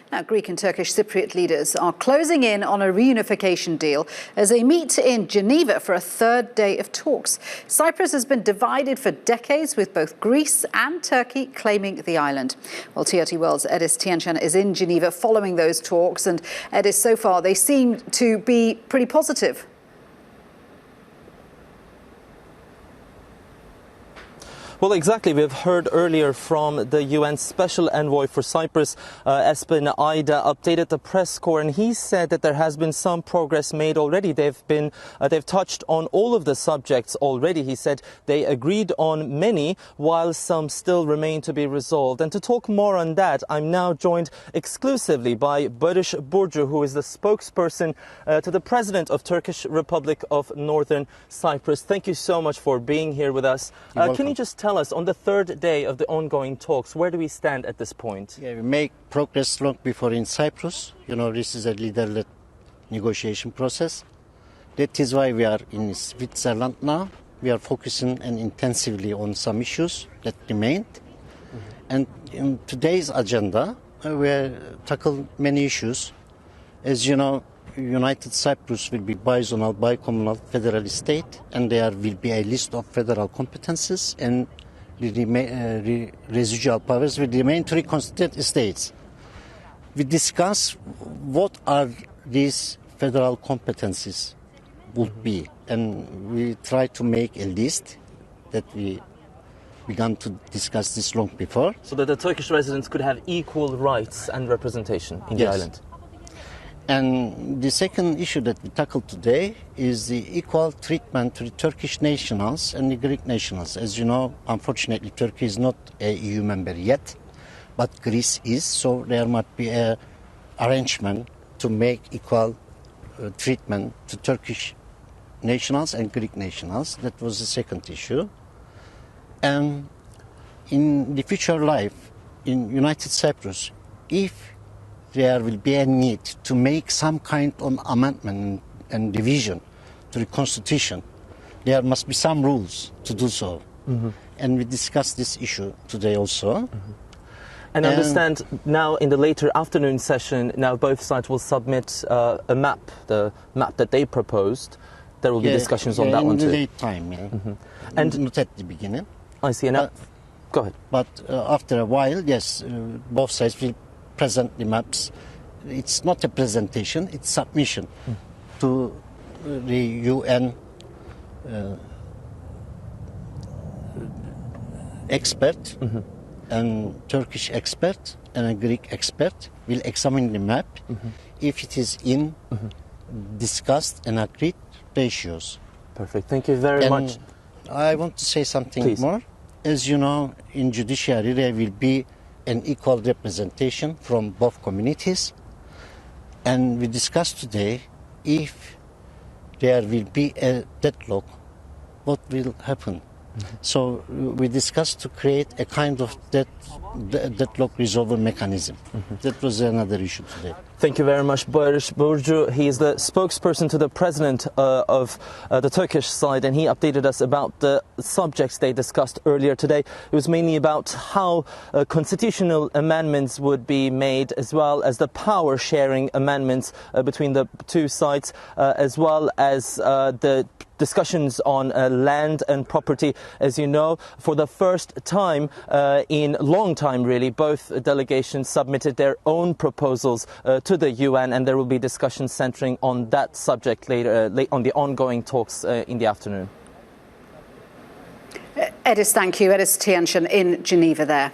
Now, Greek and Turkish Cypriot leaders are closing in on a reunification deal as they meet in Geneva for a third day of talks. Cyprus has been divided for decades, with both Greece and Turkey claiming the island. Well, TRT World's Ediz Tiyansan is in Geneva following those talks, and Ediz, so far they seem to be pretty positive. Well, exactly. We've heard earlier from the UN Special Envoy for Cyprus, Espen Aida, updated the press corps, and he said that there has been some progress made already. They've touched on all of the subjects already. He said they agreed on many, while some still remain to be resolved. And to talk more on that, I'm now joined exclusively by Barış Burcu, who is the spokesperson to the President of Turkish Republic of Northern Cyprus. Thank you so much for being here with us. Can you just tell us, on the third day of the ongoing talks, where do we stand at this point? Yeah, we make progress long before in Cyprus. You know, this is a leader-led negotiation process. That is why we are in Switzerland now. We are focusing and intensively on some issues that remained. And in today's agenda, we tackle many issues. As you know, United Cyprus will be bizonal, bicommunal federal state, and there will be a list of federal competences, and the residual powers will remain to reconstituted states. We discuss what are these federal competencies would be, and we try to make a list that we began to discuss this long before. So that the Turkish residents could have equal rights and representation in the island. And the second issue that we tackled today is the equal treatment to the Turkish nationals and the Greek nationals. As you know, unfortunately, Turkey is not a EU member yet, but Greece is, so there might be an arrangement to make equal treatment to Turkish nationals and Greek nationals. That was the second issue. And in the future life in United Cyprus, if there will be a need to make some kind of amendment and revision to the constitution, there must be some rules to do so. And we discussed this issue today also. And I understand now in the later afternoon session, now both sides will submit a map, the map that they proposed. There will be discussions on that one too. In the late time, and not at the beginning. I see. And go ahead. But after a while, yes, both sides will present the maps. It's not a presentation, it's submission to the UN expert and Turkish expert and a Greek expert will examine the map if it is in discussed and agreed ratios. Perfect. Thank you very much. I want to say something more. As you know, in judiciary there will be an equal representation from both communities, and we discussed today if there will be a deadlock, what will happen. So we discussed to create a kind of deadlock resolver mechanism. That was another issue today. Thank you very much, Barış Burcu. He is the spokesperson to the president of the Turkish side, and he updated us about the subjects they discussed earlier today. It was mainly about how constitutional amendments would be made, as well as the power-sharing amendments between the two sides, as well as the discussions on land and property. As you know, for the first time in a long time, really, both delegations submitted their own proposals to the UN, and there will be discussions centering on that subject later on the ongoing talks in the afternoon. Ediz, thank you. Ediz Tiyansan in Geneva there.